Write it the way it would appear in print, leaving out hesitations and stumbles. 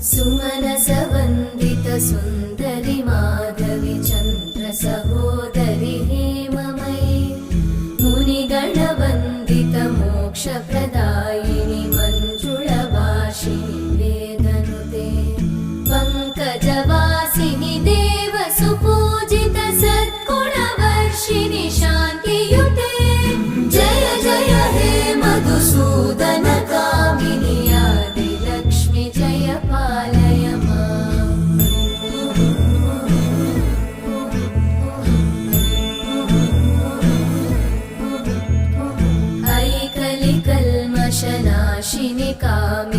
सुमनसवन्दित सुन्दरि माधवि चन्द्र सहोदरि हेममयि मुनिगणवन्दित मोक्षप्रदायिनि मञ्जुळभाषिणि वेदनुते पङ्कजवासिनि देवसुपूजित सद्गुणवर्षिणि शान्तियुते जय जय हे मधुसूदन कामिनि आदिलक्ष्मि जय पालय माम्। ऐकलिकल्मषनाशिनि कामिनि